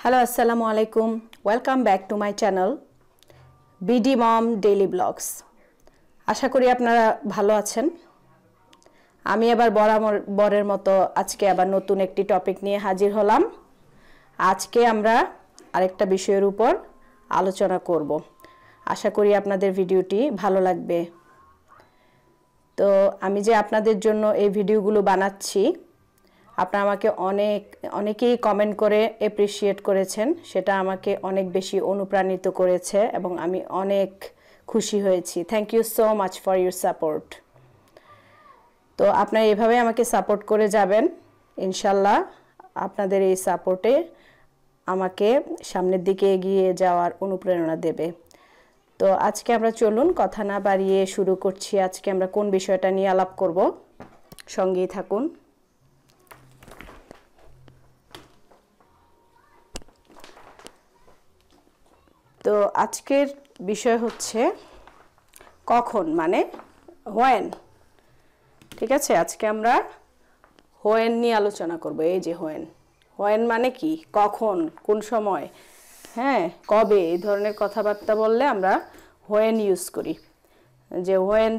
Hello, assalamu alaikum. Welcome back to my channel BD Mom Daily Vlogs. আশা করি আপনারা ভালো আছেন। আমি আবার বরের মতো আজকে আবার নতুন একটি টপিক নিয়ে হাজির হলাম। আজকে আমরা আরেকটা বিষয়ের উপর আলোচনা করব। আশা করি আপনাদের ভিডিওটি ভালো লাগবে। তো আমি যে আপনাদের জন্য এই ভিডিওগুলো বানাচ্ছি, আপনারা আমাকে অনেকেই কমেন্ট করে অ্যাপ্রিশিয়েট করেছেন, সেটা আমাকে অনেক বেশি অনুপ্রাণিত করেছে এবং আমি অনেক খুশি হয়েছি। Thank you so much for your support. তো আপনারা এভাবে আমাকে সাপোর্ট করে যাবেন, ইনশাল্লাহ আপনাদের এই সাপোর্টে আমাকে সামনের দিকে এগিয়ে যাওয়ার অনুপ্রেরণা দেবে। তো আজকে আমরা চলুন কথা না বাড়িয়ে শুরু করছি। আজকে আমরা কোন বিষয়টা নিয়ে আলাপ করব, সঙ্গেই থাকুন। তো আজকের বিষয় হচ্ছে কখন, মানে হোয়েন। ঠিক আছে, আজকে আমরা হোয়েন নিয়ে আলোচনা করব। এই যে হোয়েন মানে কি, কখন, কোন সময়, হ্যাঁ, কবে, এই ধরনের কথাবার্তা বললে আমরা হোয়েন ইউজ করি। যে হোয়েন,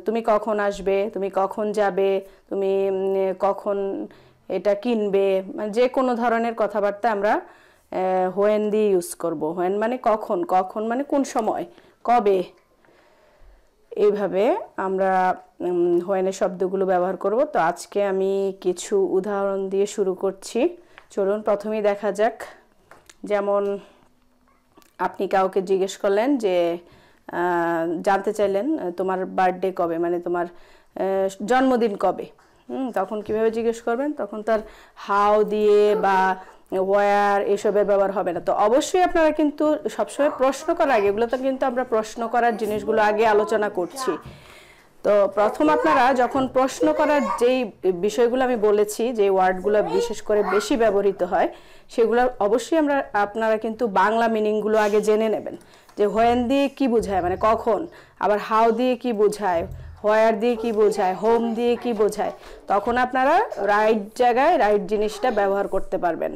তুমি কখন আসবে, তুমি কখন যাবে, তুমি কখন এটা কিনবে, যে কোনো ধরনের কথাবার্তা আমরা হোয়েন দিয়ে ইউজ করব। হোয়েন মানে কখন, কখন মানে কোন সময়, কবে, এইভাবে আমরা হোয়েনের শব্দগুলো ব্যবহার করব। তো আজকে আমি কিছু উদাহরণ দিয়ে শুরু করছি। চলুন প্রথমেই দেখা যাক। যেমন আপনি কাউকে জিজ্ঞেস করলেন যে জানতে চাইলেন তোমার বার্থডে কবে, মানে তোমার জন্মদিন কবে। তখন কিভাবে জিজ্ঞেস করবেন? তখন তার হাউ দিয়ে বা ওয়ার এসবের ব্যবহার হবে না। তো অবশ্যই আপনারা কিন্তু সবসময় প্রশ্ন করার আগে, এগুলো তো কিন্তু আমরা প্রশ্ন করার জিনিসগুলো আগে আলোচনা করছি। তো প্রথম আপনারা যখন প্রশ্ন করার যেই বিষয়গুলো আমি বলেছি, যে ওয়ার্ডগুলো বিশেষ করে বেশি ব্যবহৃত হয়, সেগুলো অবশ্যই আপনারা কিন্তু বাংলা মিনিংগুলো আগে জেনে নেবেন। যে হোয়েন দিয়ে কি বোঝায়, মানে কখন, আবার হাউ দিয়ে কি বোঝায়, হোয়ার দিয়ে কি বোঝায়, হোম দিয়ে কি বোঝায়, তখন আপনারা রাইট জায়গায় রাইট জিনিসটা ব্যবহার করতে পারবেন।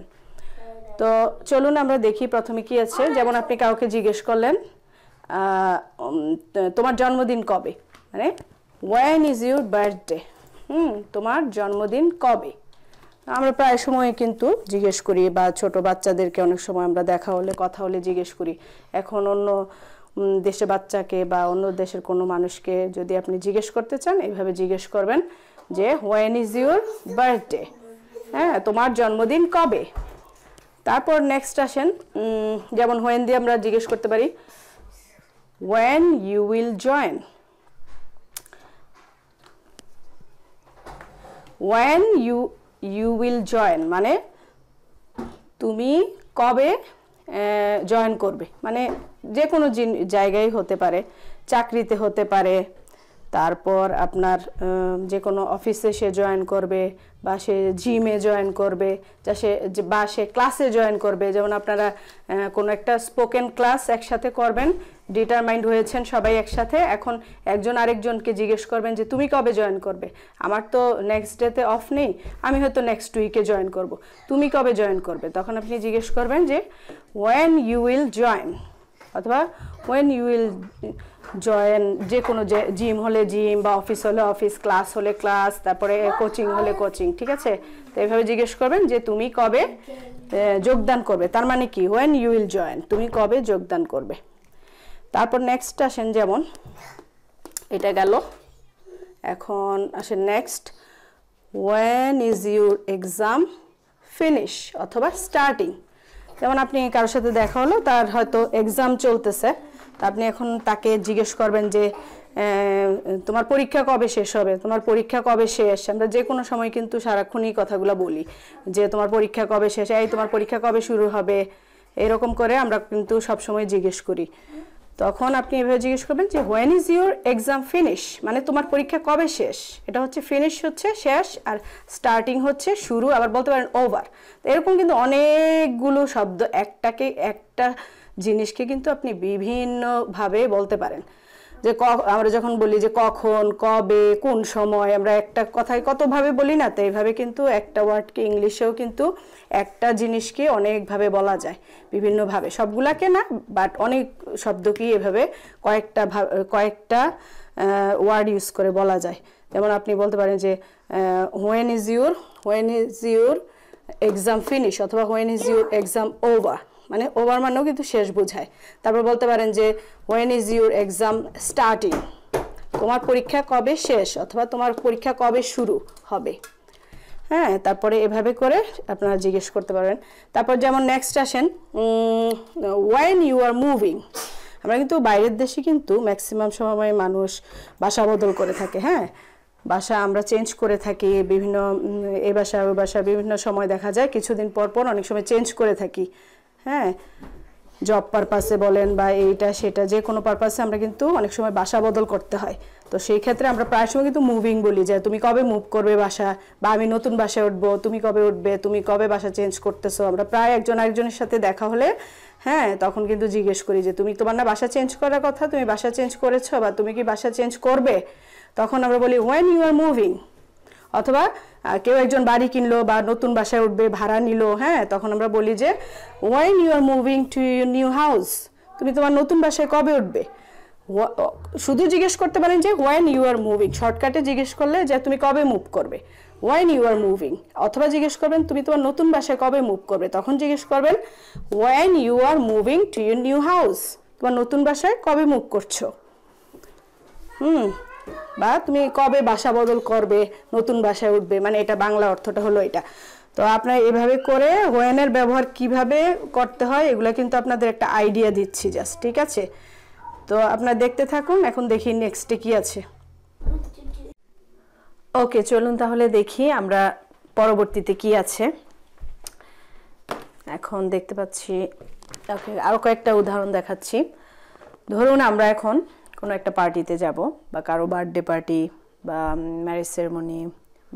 তো চলুন আমরা দেখি প্রথমে কি আছে। যেমন আপনি কাউকে জিজ্ঞেস করলেন তোমার জন্মদিন কবে, মানে when is your birthday, তোমার জন্মদিন কবে। আমরা প্রায় সময় কিন্তু জিজ্ঞেস করি, বা ছোট বাচ্চাদেরকে অনেক সময় আমরা দেখা হলে, কথা হলে জিজ্ঞেস করি। এখন অন্য দেশে বাচ্চাকে বা অন্য দেশের কোনো মানুষকে যদি আপনি জিজ্ঞেস করতে চান, এইভাবে জিজ্ঞেস করবেন যে when is your birthday, হ্যাঁ, তোমার জন্মদিন কবে। তারপর নেক্সট আসেন, যেমন হোয়েন দিয়ে আমরা জিজ্ঞেস করতে পারি when you will join, when you will join মানে তুমি কবে জয়েন করবে, মানে যে কোনো জায়গায় হতে পারে, চাকরিতে হতে পারে, তারপর আপনার যে কোনো অফিসে সে জয়েন করবে, বা সে জিমে জয়েন করবে, বা সে ক্লাসে জয়েন করবে। যেমন আপনারা কোনো একটা স্পোকেন ক্লাস একসাথে করবেন, ডিটারমাইন্ড হয়েছেন সবাই একসাথে, এখন একজন আরেকজনকে জিজ্ঞেস করবেন যে তুমি কবে জয়েন করবে। আমার তো নেক্সট ডেতে অফ নেই, আমি হয়তো নেক্সট উইকে জয়েন করব, তুমি কবে জয়েন করবে। তখন আপনি জিজ্ঞেস করবেন যে when you will join, অথবা when you will জয়েন। যে কোনো জিম হলে জিম, বা অফিস হলে অফিস, ক্লাস হলে ক্লাস, তারপরে কোচিং হলে কোচিং। ঠিক আছে, তো এইভাবে জিজ্ঞেস করবেন যে তুমি কবে যোগদান করবে, তার মানে কি when you will join, তুমি কবে যোগদান করবে। তারপর নেক্সট আসেন, যেমন এটা গেল। এখন আসেন next, when is your exam finish অথবা starting। যেমন আপনি কারোর সাথে দেখা হলো, তার হয়তো এক্সাম চলতেছে, তা আপনি এখন তাকে জিজ্ঞেস করবেন যে তোমার পরীক্ষা কবে শেষ হবে, তোমার পরীক্ষা কবে শেষ। আমরা যে কোনো সময় কিন্তু সারাক্ষণই কথাগুলো বলি যে তোমার পরীক্ষা কবে শেষ, এই তোমার পরীক্ষা কবে শুরু হবে, এরকম করে আমরা কিন্তু সবসময় জিজ্ঞেস করি। তখন আপনি এভাবে জিজ্ঞেস করবেন যে when is your exam finish, মানে তোমার পরীক্ষা কবে শেষ। এটা হচ্ছে ফিনিশ হচ্ছে শেষ, আর স্টার্টিং হচ্ছে শুরু, আবার বলতে পারেন ওভার। এরকম কিন্তু অনেকগুলো শব্দ, একটা জিনিসকে কিন্তু আপনি বিভিন্নভাবে বলতে পারেন। যে আমরা যখন বলি যে কখন, কবে, কোন সময়, আমরা একটা কথায় কতভাবে বলি না, তো এইভাবে কিন্তু একটা ওয়ার্ডকে ইংলিশেও কিন্তু একটা জিনিসকে অনেকভাবে বলা যায়, বিভিন্নভাবে, সবগুলাকে না, বাট অনেক শব্দকেই এভাবে কয়েকটা ওয়ার্ড ইউজ করে বলা যায়। যেমন আপনি বলতে পারেন যে when is your exam finish, অথবা when is your exam over, মানে ওভার মানেও কিন্তু শেষ বোঝায়। তারপর বলতে পারেন যে when is your exam starting, তোমার পরীক্ষা কবে শেষ, অথবা তোমার পরীক্ষা কবে শুরু হবে। হ্যাঁ, তারপরে এভাবে করে আপনারা জিজ্ঞেস করতে পারবেন। তারপর যেমন নেক্সট আসেন, ওয়েন ইউ আর মুভিং। আমরা কিন্তু বাইরের দেশে কিন্তু ম্যাক্সিমাম সময় মানুষ বাসা বদল করে থাকে। হ্যাঁ, বাসা আমরা চেঞ্জ করে থাকি, বিভিন্ন এই বাসা ওই বাসা বিভিন্ন সময় দেখা যায় কিছুদিন পর পর অনেক সময় চেঞ্জ করে থাকি। হ্যাঁ, জব পারপাসে বলেন বা এইটা সেটা যে কোনো পারপাসে আমরা কিন্তু অনেক সময় বাসা বদল করতে হয়। তো সেই ক্ষেত্রে আমরা প্রায় সময় কিন্তু মুভিং বলি, যে তুমি কবে মুভ করবে বাসা, বা আমি নতুন বাসায় উঠবো, তুমি কবে উঠবে, তুমি কবে বাসা চেঞ্জ করতেছো। আমরা প্রায় একজন আরেকজনের সাথে দেখা হলে হ্যাঁ তখন কিন্তু জিজ্ঞেস করি যে তুমি তোমার না বাসা চেঞ্জ করার কথা, তুমি বাসা চেঞ্জ করেছো, বা তুমি কি বাসা চেঞ্জ করবে। তখন আমরা বলি হোয়েন ইউ আর মুভিং। অথবা কেউ একজন বাড়ি কিনলো বা নতুন বাসায় উঠবে, ভাড়া নিল, হ্যাঁ তখন আমরা বলি যে when you are moving to your new house, তুমি তোমার নতুন বাসায় কবে উঠবে। শুধু জিজ্ঞেস করতে পারেন যে হোয়েন ইউ আর মুভিং, শর্টকাটে জিজ্ঞেস করলে যে তুমি কবে মুভ করবে, হোয়েন ইউ আর মুভিং। অথবা জিজ্ঞেস করবেন তুমি তোমার নতুন বাসায় কবে মুভ করবে, তখন জিজ্ঞেস করবেন when you are moving to your new house, তোমার নতুন বাসায় কবে মুভ করছো। বা তুমি কবে বাসা বদল করবে, নতুন বাসায় উঠবে, মানে এটা বাংলা অর্থটা হলো এটা। তো আপনারা এভাবে করে হোয়েনের ব্যবহার কিভাবে করতে হয় এগুলো কিন্তু আপনাদের একটা আইডিয়া দিচ্ছি জাস্ট, ঠিক আছে। তো আপনারা দেখতে থাকুন, এখন দেখি নেক্সটে কি আছে। ওকে, চলুন তাহলে দেখি আমরা পরবর্তীতে কি আছে। এখন দেখতে পাচ্ছি, ওকে আরও কয়েকটা উদাহরণ দেখাচ্ছি। ধরুন আমরা এখন কোনো একটা পার্টিতে যাব, বা কারো বার্থডে পার্টি বা ম্যারেজ সেরেমনি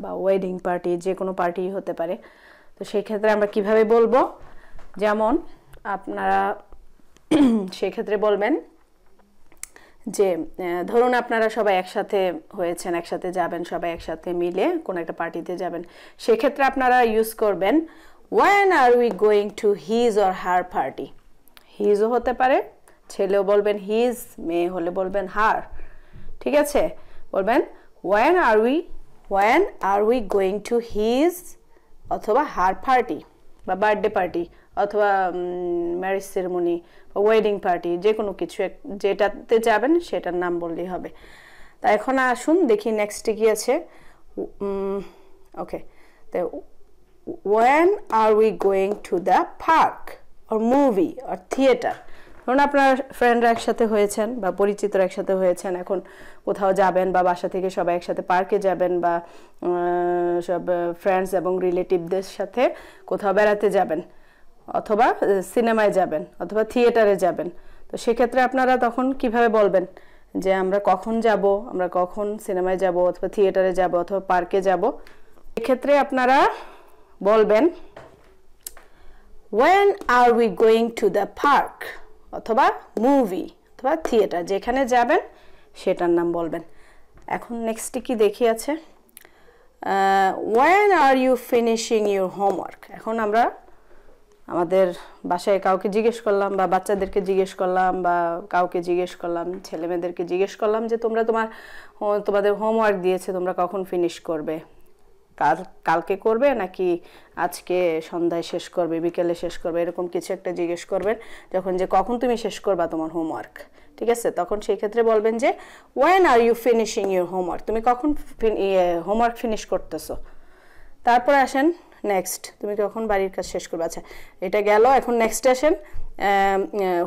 বা ওয়েডিং পার্টি, যে কোনো পার্টি হতে পারে। তো সেই ক্ষেত্রে আমরা কিভাবে বলবো, যেমন আপনারা সেক্ষেত্রে বলবেন যে ধরুন আপনারা সবাই একসাথে হয়েছেন, একসাথে যাবেন, সবাই একসাথে মিলে কোনো একটা পার্টিতে যাবেন। সেক্ষেত্রে আপনারা ইউজ করবেন when are we going to his or her party। হিজও হতে পারে, ছেলেও বলবেন হিজ, মেয়ে হলে বলবেন হার, ঠিক আছে। বলবেন when are we going to his অথবা হার পার্টি, বা বার্থডে পার্টি, অথবা ম্যারেজ সেরেমনি বা ওয়েডিং পার্টি, যে কোনো কিছু যেটাতে যাবেন সেটার নাম বললেই হবে। তা এখন আসুন দেখি নেক্সটে কি আছে। ওকে, তো when are we going to the park or movie or theater। ধরুন আপনার ফ্রেন্ডরা একসাথে হয়েছেন বা পরিচিতরা একসাথে হয়েছেন, এখন কোথাও যাবেন বা বাসা থেকে সবাই একসাথে পার্কে যাবেন, বা সব ফ্রেন্ডস এবং রিলেটিভদের সাথে কোথাও বেড়াতে যাবেন, অথবা সিনেমায় যাবেন, অথবা থিয়েটারে যাবেন। তো সেক্ষেত্রে আপনারা তখন কিভাবে বলবেন যে আমরা কখন যাব, আমরা কখন সিনেমায় যাব, অথবা থিয়েটারে যাব, অথবা পার্কে যাব। এক্ষেত্রে আপনারা বলবেন when are we going to the park অথবা মুভি অথবা থিয়েটার, যেখানে যাবেন সেটার নাম বলবেন। এখন নেক্সটে কি দেখি আছে, when are you finishing your homework। এখন আমরা আমাদের বাসায় কাউকে জিজ্ঞেস করলাম, বা বাচ্চাদেরকে জিজ্ঞেস করলাম, বা কাউকে জিজ্ঞেস করলাম, ছেলেমেয়েদেরকে জিজ্ঞেস করলাম যে তোমাদের হোমওয়ার্ক দিয়েছে, তোমরা কখন ফিনিশ করবে, কালকে করবে নাকি আজকে সন্ধ্যায় শেষ করবে, বিকেলে শেষ করবে, এরকম কিছু একটা জিজ্ঞেস করবেন যখন, যে কখন তুমি শেষ করবা তোমার হোমওয়ার্ক, ঠিক আছে। তখন সেই ক্ষেত্রে বলবেন যে when are you finishing your homework, তুমি কখন হোমওয়ার্ক ফিনিশ করতেছো। তারপরে আসেন নেক্সট, তুমি কখন বাড়ির কাজ শেষ করবে। আচ্ছা, এটা গেল। এখন নেক্সট আসেন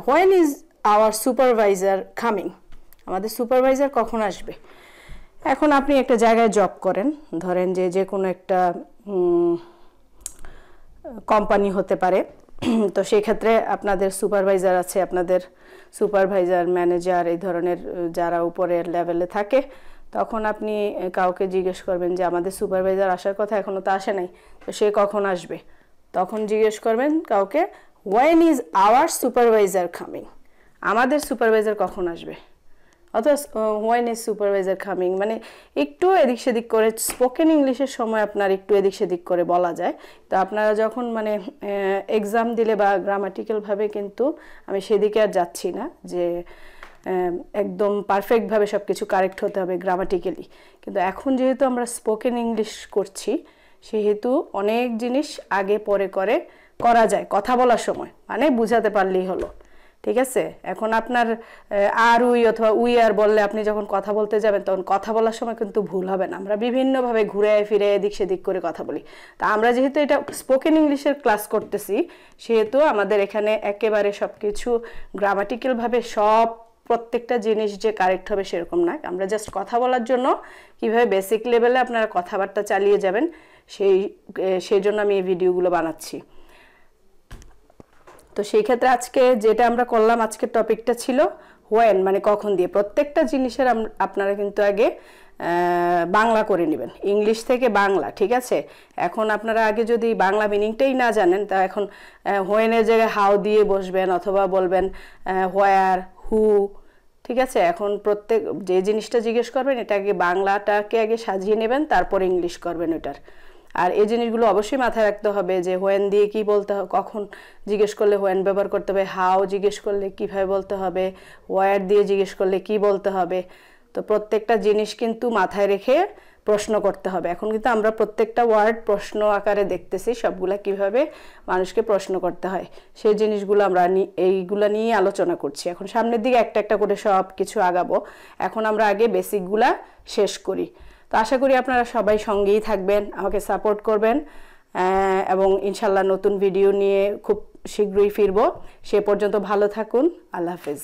when is our supervisor coming, আমাদের সুপারভাইজার কখন আসবে। এখন আপনি একটা জায়গায় জব করেন, ধরেন যে কোনো একটা কোম্পানি হতে পারে। তো সেই ক্ষেত্রে আপনাদের সুপারভাইজার আছে, আপনাদের সুপারভাইজার, ম্যানেজার, এই ধরনের যারা উপরের লেভেলে থাকে, তখন আপনি কাউকে জিজ্ঞেস করবেন যে আমাদের সুপারভাইজার আসার কথা, এখনও তো আসে নাই, তো সে কখন আসবে। তখন জিজ্ঞেস করবেন কাউকে when is our supervisor coming, আমাদের সুপারভাইজার কখন আসবে। অথবা হোয়েন ইজ সুপারভাইজার কামিং, মানে একটু এদিক সেদিক করে স্পোকেন ইংলিশের সময় আপনার একটু এদিক সেদিক করে বলা যায়। তো আপনারা যখন মানে এক্সাম দিলে বা গ্রামাটিক্যালভাবে কিন্তু আমি সেদিকে আর যাচ্ছি না যে একদম পারফেক্টভাবে সব কিছু কারেক্ট হতে হবে গ্রামাটিক্যালি, কিন্তু এখন যেহেতু আমরা স্পোকেন ইংলিশ করছি সেহেতু অনেক জিনিস আগে পরে করে করা যায় কথা বলার সময়, মানে বুঝাতে পারলেই হলো, ঠিক আছে। এখন আপনার আর উই অথবা উই আর বললে আপনি যখন কথা বলতে যাবেন তখন কথা বলার সময় কিন্তু ভুল হবে না, আমরা বিভিন্নভাবে ঘুরে ফিরে এদিক সেদিক করে কথা বলি। তা আমরা যেহেতু এটা স্পোকেন ইংলিশের ক্লাস করতেছি সেহেতু আমাদের এখানে একেবারে সব কিছু গ্রামাটিক্যালভাবে সব প্রত্যেকটা জিনিস যে কারেক্ট হবে সেরকম না, আমরা জাস্ট কথা বলার জন্য কিভাবে বেসিক লেভেলে আপনারা কথাবার্তা চালিয়ে যাবেন সেই জন্য আমি এই ভিডিওগুলো বানাচ্ছি। তো সেই ক্ষেত্রে আজকে যেটা আমরা করলাম, আজকের টপিকটা ছিল হোয়েন মানে কখন দিয়ে। প্রত্যেকটা জিনিসের আপনারা কিন্তু আগে বাংলা করে নেবেন, ইংলিশ থেকে বাংলা, ঠিক আছে। এখন আপনারা আগে যদি বাংলা মিনিংটাই না জানেন তা এখন হোয়েনের জায়গায় হাউ দিয়ে বসবেন অথবা বলবেন হোয়ার, হু, ঠিক আছে। এখন প্রত্যেক যে জিনিসটা জিজ্ঞেস করবেন এটা আগে বাংলাটাকে আগে সাজিয়ে নেবেন, তারপর ইংলিশ করবেন ওটার। আর এই জিনিসগুলো অবশ্যই মাথায় রাখতে হবে যে হোয়েন দিয়ে কি বলতে হবে, কখন জিজ্ঞেস করলে হোয়েন ব্যবহার করতে হবে, হাউ জিজ্ঞেস করলে কীভাবে বলতে হবে, ওয়ার দিয়ে জিজ্ঞেস করলে কি বলতে হবে। তো প্রত্যেকটা জিনিস কিন্তু মাথায় রেখে প্রশ্ন করতে হবে। এখন কিন্তু আমরা প্রত্যেকটা ওয়ার্ড প্রশ্ন আকারে দেখতেছি, সবগুলা কিভাবে মানুষকে প্রশ্ন করতে হয় সেই জিনিসগুলো আমরা এইগুলা নিয়ে আলোচনা করছি। এখন সামনের দিকে একটা একটা করে সব কিছু আগাবো, এখন আমরা আগে বেসিকগুলা শেষ করি। তো আশা করি আপনারা সবাই সঙ্গেই থাকবেন, আমাকে সাপোর্ট করবেন এবং ইনশাল্লাহ নতুন ভিডিও নিয়ে খুব শীঘ্রই ফিরবো। সে পর্যন্ত ভালো থাকুন, আল্লাহ হাফেজ।